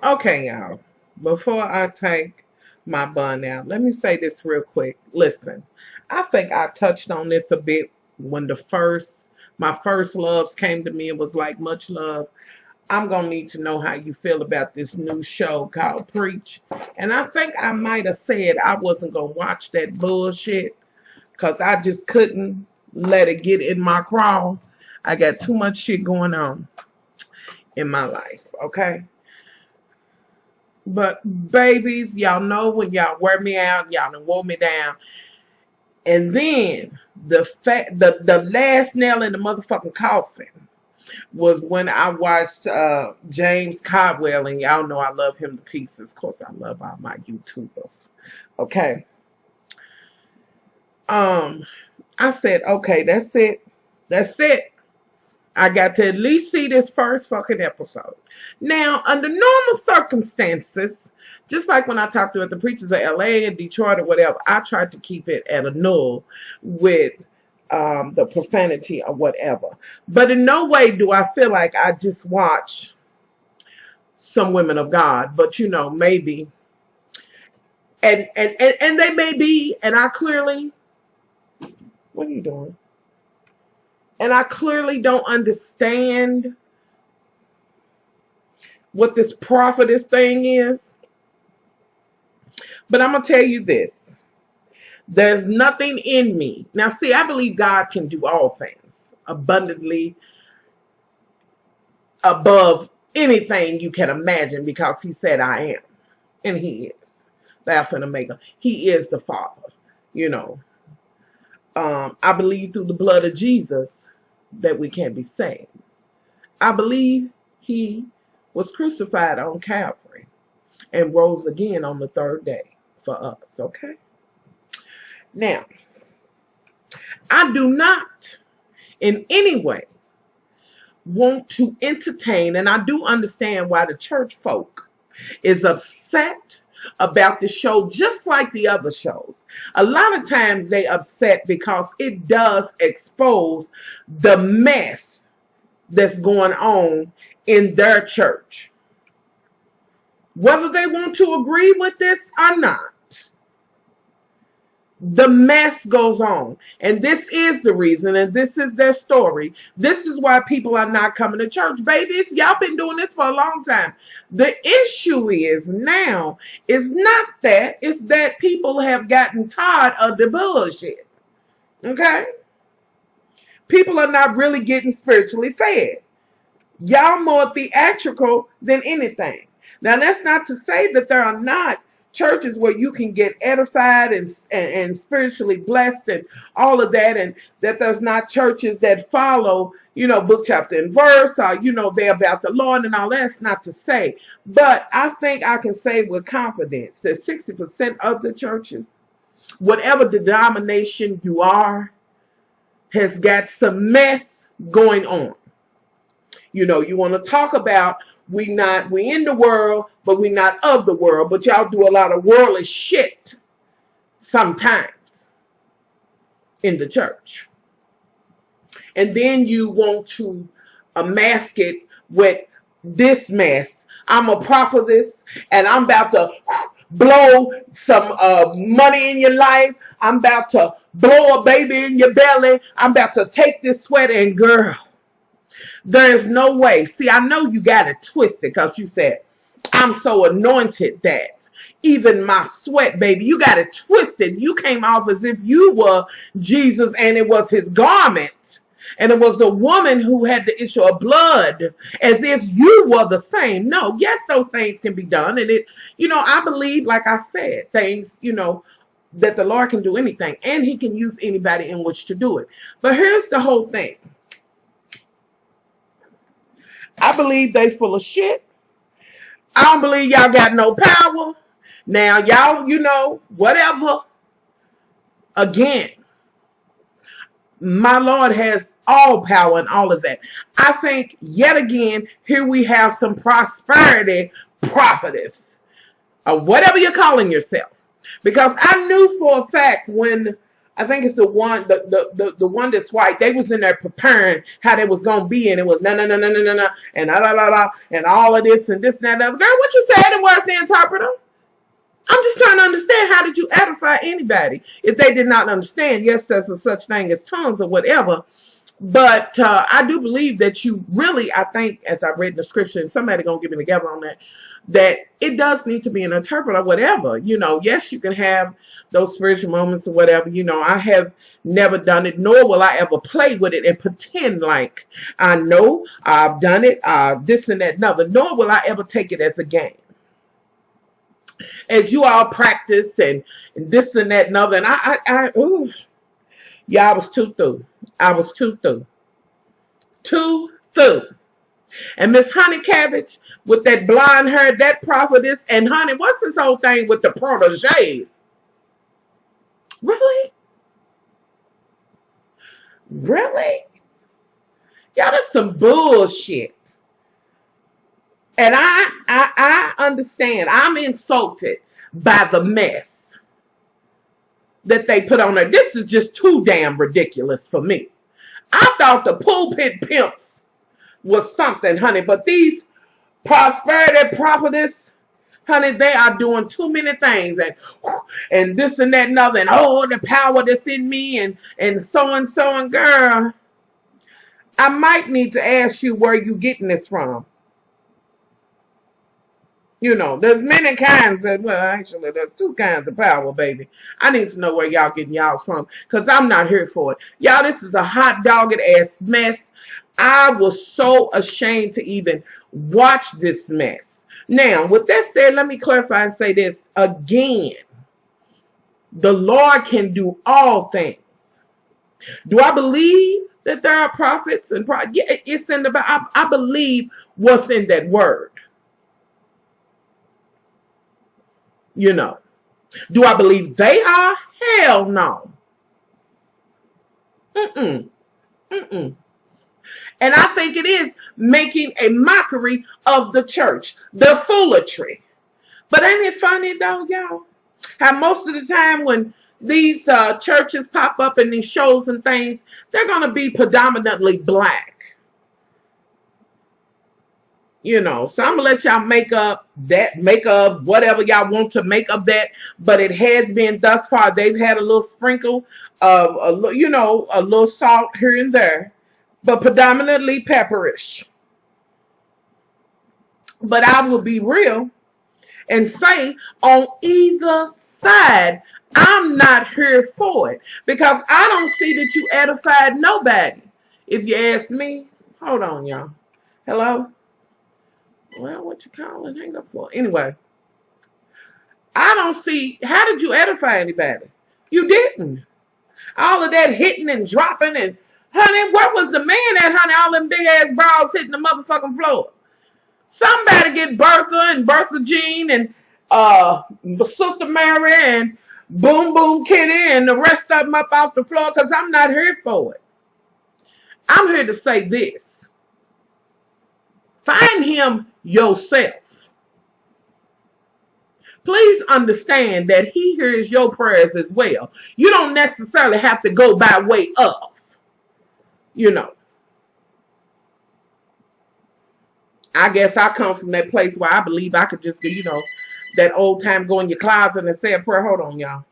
Okay, y'all. Before I take my bun out, let me say this real quick. Listen, I think I touched on this a bit when my first loves came to me. It was like much love. I'm gonna need to know how you feel about this new show called Preach. And I think I might have said I wasn't gonna watch that bullshit because I just couldn't let it get in my crawl. I got too much shit going on in my life, okay? But babies, y'all know when y'all wear me out, y'all done wore me down. And then the last nail in the motherfucking coffin was when I watched James Codwell, and y'all know I love him to pieces. Of course, I love all my YouTubers. Okay. I said, okay, that's it. That's it. I got to at least see this first fucking episode. Now, under normal circumstances, just like when I talked to the preachers of LA and Detroit or whatever, I tried to keep it at a null with the profanity or whatever. But in no way do I feel like I just watch some women of God, but maybe, and they may be, and I clearly, what are you doing? And I clearly don't understand what this prophetess thing is. But I'm going to tell you this. There's nothing in me. Now, see, I believe God can do all things abundantly above anything you can imagine because he said I am. And he is the Alpha and Omega. He is the Father, I believe through the blood of Jesus that we can be saved. I believe he was crucified on Calvary and rose again on the third day for us, okay? Now, I do not in any way want to entertain, and I do understand why the church folk is upset about the show, just like the other shows. A lot of times they upset because it does expose the mess that's going on in their church. Whether they want to agree with this or not, the mess goes on. And this is the reason, and this is their story. This is why people are not coming to church. Babies, y'all been doing this for a long time. The issue is now, is not that, it's that people have gotten tired of the bullshit. Okay? People are not really getting spiritually fed. Y'all more theatrical than anything. Now, that's not to say that there are not churches where you can get edified and spiritually blessed and all of that, and that there's not churches that follow, book, chapter, and verse, or, they're about the Lord and all. That's not to say. But I think I can say with confidence that 60% of the churches, whatever denomination you are, has got some mess going on. You want to talk about we in the world, but we not of the world. But y'all do a lot of worldly shit sometimes in the church. And then you want to mask it with this mess. I'm a prophetess and I'm about to blow some money in your life. I'm about to blow a baby in your belly. I'm about to take this sweat, and girl, there's no way. See, I know you got it twisted because you said, I'm so anointed that even my sweat, baby, you got it twisted. You came off as if you were Jesus and it was his garment. And it was the woman who had the issue of blood, as if you were the same. No, yes, those things can be done. And I believe, like I said, things, that the Lord can do anything. And he can use anybody in which to do it. But here's the whole thing. I believe they full of shit. I don't believe y'all got no power. Now, y'all, whatever. Again, my Lord has all power and all of that. I think, yet again, here we have some prosperity prophetess, or whatever you're calling yourself. Because I knew for a fact when I think it's the one, the one that's white. They was in there preparing how they was gonna be, and it was no, and la la la la, and all of this and this and that. Girl, what you said it was the interpreter. I'm just trying to understand, how did you edify anybody if they did not understand? Yes, there's a such thing as tongues or whatever, but I do believe that you really, I think, as I read in the scripture, and somebody gonna get me together on that, that it does need to be an interpreter, whatever. Yes, you can have those spiritual moments or whatever. I have never done it, nor will I ever play with it and pretend like I know I've done it, this and that, another, nor will I ever take it as a game. As you all practice and this and that and other, and I was too through. I was too through. Too through. And Miss Honey Cabbage with that blonde hair, that prophetess, and honey, what's this whole thing with the proteges? Really? Really? Y'all, that's some bullshit. And I understand. I'm insulted by the mess that they put on there. This is just too damn ridiculous for me. I thought the pulpit pimps was something, honey, but these prosperity prophetess, honey, they are doing too many things, and this and that and other, and the power that's in me, and so and girl, I might need to ask you where you getting this from. There's many kinds of, well, actually, there's two kinds of power, baby. I need to know where y'all getting y'all's from, because I'm not here for it. Y'all, this is a hot dogged ass mess. I was so ashamed to even watch this mess. Now, with that said, let me clarify and say this again. The Lord can do all things. Do I believe that there are prophets and yeah, it's in the Bible. I believe what's in that word. Do I believe they are? Hell no. And I think it is making a mockery of the church, the foolery. But ain't it funny though, y'all? How most of the time when these churches pop up in these shows and things, they're going to be predominantly black. So I'm gonna let y'all make up whatever y'all want to make of that. But it has been thus far. They've had a little sprinkle of a little salt here and there, but predominantly pepperish. But I will be real and say on either side, I'm not here for it, because I don't see that you edified nobody. If you ask me, hold on, y'all. Hello. Well, what you calling? Hang up for? Anyway, I don't see, how did you edify anybody? You didn't. All of that hitting and dropping and, honey, where was the man at, honey? All them big ass bras hitting the motherfucking floor. Somebody get Bertha and Bertha Jean and Sister Mary and Boom Boom Kitty and the rest of them up off the floor, because I'm not here for it. I'm here to say this. Find him yourself. Please understand that he hears your prayers as well. You don't necessarily have to go by way of, I guess I come from that place where I believe I could just, that old time go in your closet and say a prayer. Hold on, y'all.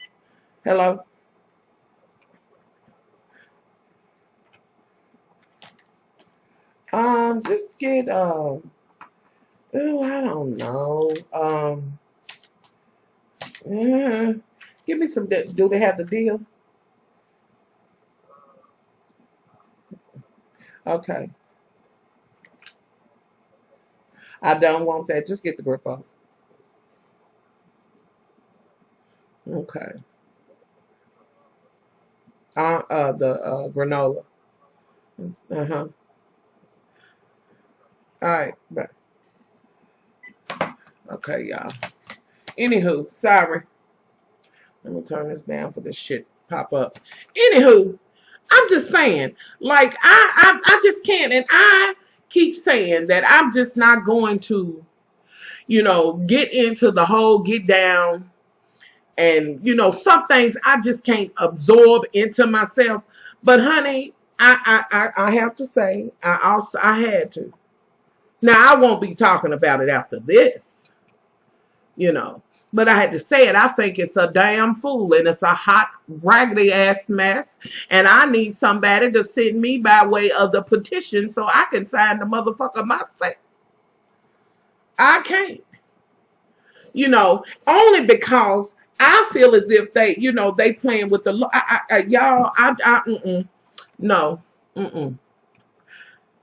Hello? Just get, I don't know. Give me some, do they have the deal? Okay. I don't want that. Just get the grip off. Okay. The granola. Uh-huh. All right, bye. Okay, y'all. Anywho, sorry. Let me turn this down for this shit pop up. Anywho, I'm just saying, like, I just can't, and I keep saying that I'm just not going to, get into the whole get down And, you know, some things I just can't absorb into myself. But honey, I have to say, I had to. Now I won't be talking about it after this, you know. But I had to say it. I think it's a damn fool and it's a hot, raggedy ass mess. And I need somebody to send me by way of the petition so I can sign the motherfucker myself. I can't. You know, only because I feel as if they, you know, they playing with the y'all. No,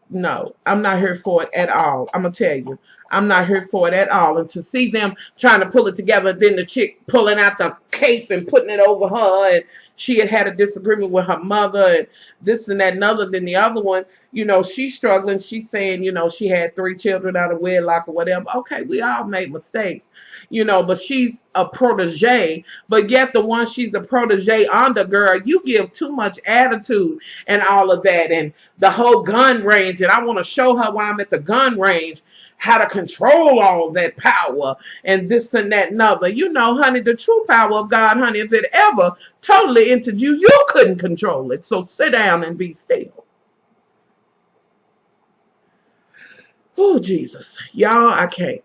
no, I'm not here for it at all. I'm gonna tell you, I'm not here for it at all. And to see them trying to pull it together, then the chick pulling out the cape and putting it over her, and she had a disagreement with her mother, and this and that and other. Then the other one, you know, she's struggling. She's saying, you know, she had 3 children out of wedlock or whatever. Okay, we all made mistakes, you know, but she's a protege. But yet the one she's the protege under, girl, you give too much attitude and all of that, and the whole gun range. And I want to show her while I'm at the gun range how to control all that power and this and that and other. You know, honey, the true power of God, honey, if it ever totally entered you, you couldn't control it. So sit down and be still. Oh, Jesus. Y'all, I can't.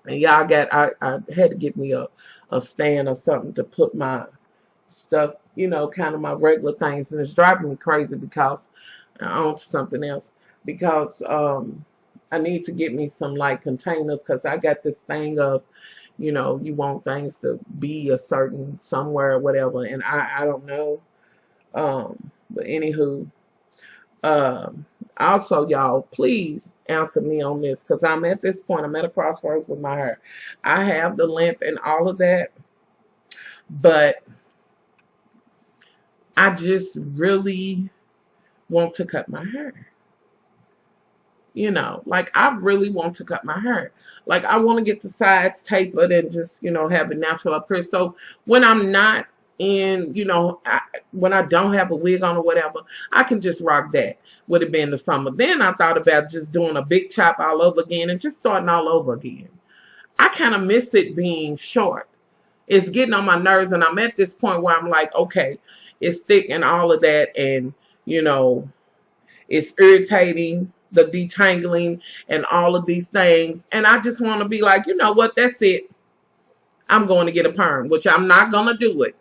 And y'all I had to get me a stand or something to put my stuff, you know, kind of my regular things. And it's driving me crazy because on to something else. Because I need to get me some like containers, because I got this thing of, you know, you want things to be a certain somewhere or whatever, and I don't know. But anywho, also y'all, please answer me on this, because I'm at this point, I'm at a crossroads with my hair. I have the length and all of that, but I just really want to cut my hair. You know, like I really want to cut my hair. Like I want to get the sides tapered and just, you know, have a natural appearance. So when I'm not in, you know, when I don't have a wig on or whatever, I can just rock that. Would it be in the summer? Then I thought about just doing a big chop all over again and just starting all over again. I kind of miss it being short. It's getting on my nerves, and I'm at this point where I'm like, okay, it's thick and all of that, and, you know, it's irritating, the detangling and all of these things. And I just want to be like, you know what, that's it. I'm going to get a perm, which I'm not going to do it.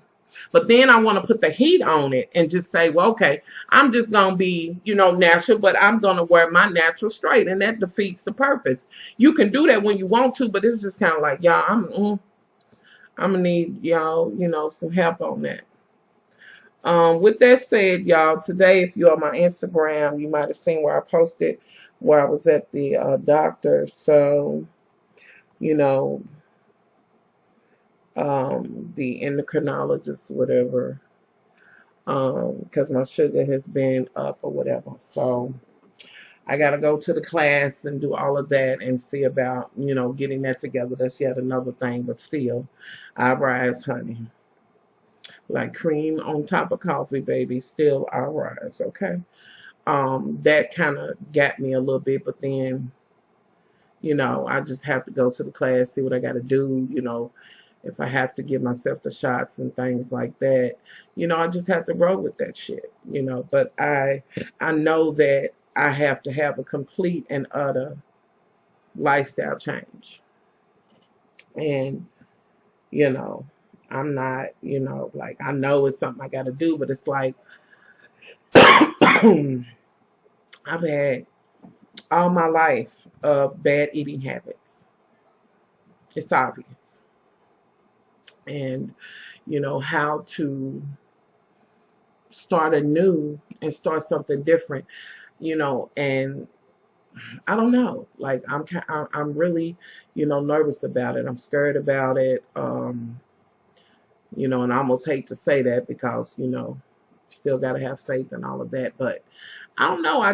But then I want to put the heat on it and just say, well, okay, I'm just going to be, you know, natural, but I'm going to wear my natural straight. And that defeats the purpose. You can do that when you want to, but it's just kind of like, y'all, I'm going to need y'all, you know, some help on that. With that said, y'all, today, if you're on my Instagram, you might have seen where I posted where I was at the doctor. So, you know, the endocrinologist, whatever, because my sugar has been up or whatever. So I got to go to the class and do all of that and see about, you know, getting that together. That's yet another thing, but still, I rise, honey. Like cream on top of coffee, baby. Still, I rise, okay? That kind of got me a little bit, but then, you know, I just have to go to the class, see what I got to do, you know, if I have to give myself the shots and things like that, you know, I just have to roll with that shit, you know. But I know that I have to have a complete and utter lifestyle change. And, you know, I'm not, you know, like, I know it's something I got to do, but it's like, I've had all my life of bad eating habits. It's obvious. And, you know, how to start anew and start something different, you know, and I don't know, like, I'm really, you know, nervous about it. I'm scared about it. You know, and I almost hate to say that because, you know, still got to have faith and all of that. But I don't know. I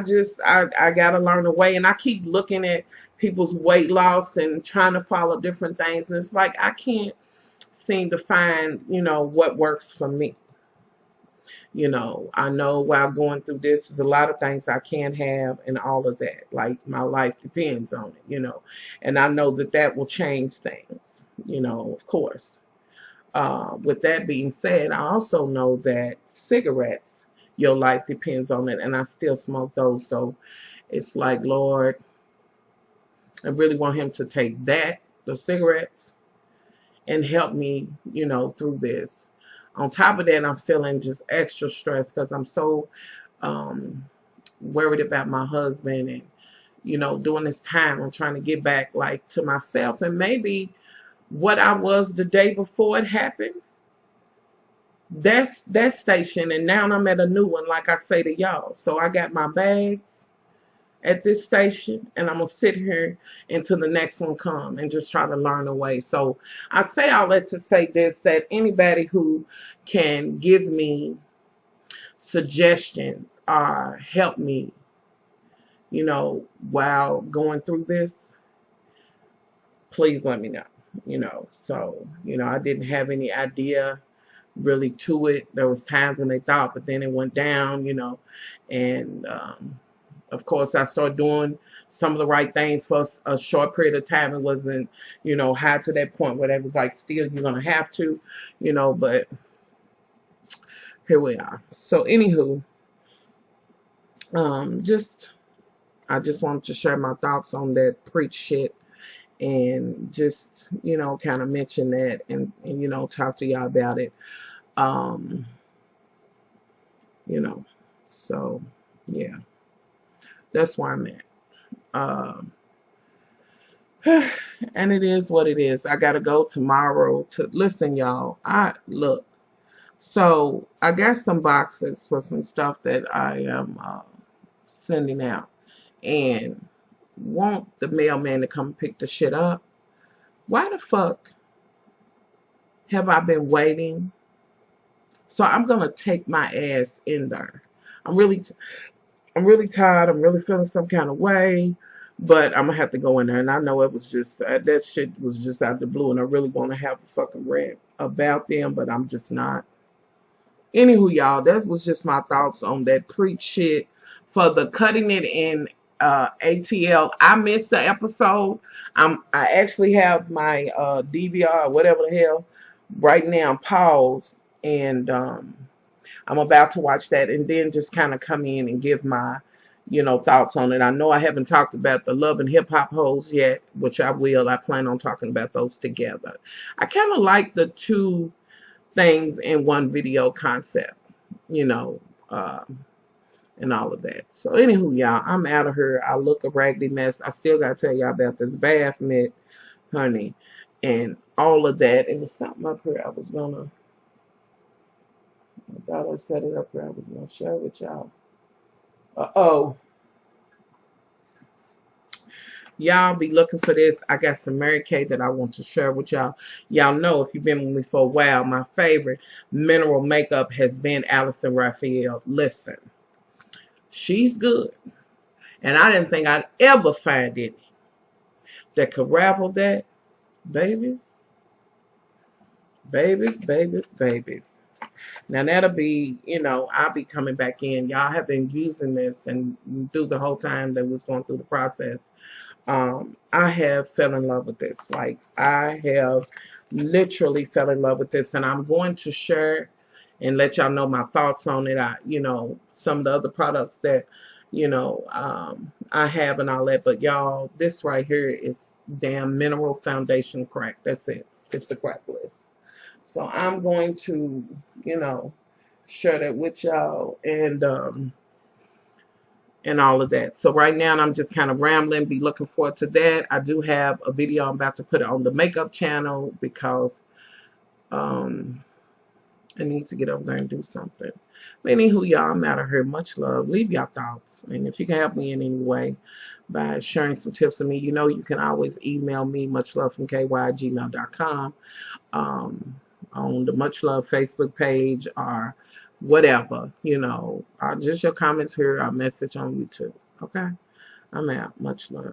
got to learn a way. And I keep looking at people's weight loss and trying to follow different things. And it's like I can't seem to find, you know, what works for me. You know, I know while going through this, there's a lot of things I can't have and all of that. Like my life depends on it, you know. And I know that that will change things, you know, of course. With that being said, I also know that cigarettes, your life depends on it, and I still smoke those. So it's like, Lord, I really want him to take that, the cigarettes, and help me, through this. On top of that, I'm feeling just extra stressed because I'm so worried about my husband, and during this time I'm trying to get back like to myself, and maybe what I was the day before it happened. That's that station, and now I'm at a new one, like I say to y'all. So I got my bags at this station, and I'm gonna sit here until the next one come and just try to learn a way. So I say all that to say this, that anybody who can give me suggestions or help me, while going through this, please let me know. So I didn't have any idea really to it. There was times when they thought, but then it went down, and of course I started doing some of the right things for a short period of time. It wasn't, high to that point where it was like, still you're gonna have to, but here we are. So anywho, I just wanted to share my thoughts on that preach shit, and just kind of mention that, and talk to y'all about it. So yeah, that's where I'm at. And it is what it is. I gotta go tomorrow to listen, y'all. So I got some boxes for some stuff that I am sending out, and want the mailman to come pick the shit up. Why the fuck have I been waiting? So I'm gonna take my ass in there. I'm really tired. I'm really feeling some kind of way, but I'm gonna have to go in there. And I know it was just that shit was just out the blue, and I really want to have a fucking rant about them, but I'm just not. Anywho, y'all, that was just my thoughts on that preach shit for the Cutting It in ATL. I missed the episode. I actually have my DVR or whatever the hell right now paused, and I'm about to watch that and then just kind of come in and give my thoughts on it. I know I haven't talked about the Love and Hip Hop hoes yet, which I will. I plan on talking about those together. I kind of like the two things in one video concept, and all of that. So anywho, y'all, I'm out of here. I look a raggedy mess. I still gotta tell y'all about this bath mitt, honey, and all of that. It was something up here I thought I set it up here. I was gonna share with y'all. Y'all be looking for this. I got some Mary Kay that I want to share with y'all. Y'all know, if you've been with me for a while, my favorite mineral makeup has been Allison Raphael. Listen, she's good, and I didn't think I'd ever find it that could ravel that. Babies. Now that'll be, I'll be coming back in. Y'all have been using this, and through the whole time that we was going through the process, I have fell in love with this. Like, I have literally fell in love with this, and I'm going to share and let y'all know my thoughts on it. Some of the other products that, I have and all that, but y'all, this right here is damn mineral foundation crack. That's it. It's the crack list. So I'm going to, share that with y'all, and all of that. So right now I'm just kind of rambling. Be looking forward to that. I do have a video I'm about to put it on the makeup channel, because I need to get over there and do something. But anywho, y'all, I'm out of here. Much love. Leave your thoughts, and if you can help me in any way by sharing some tips with me, you can always email me, muchlovefromky@gmail.com, on the Much Love Facebook page, or whatever, or just your comments here, or message on YouTube. Okay? I'm out. Much love.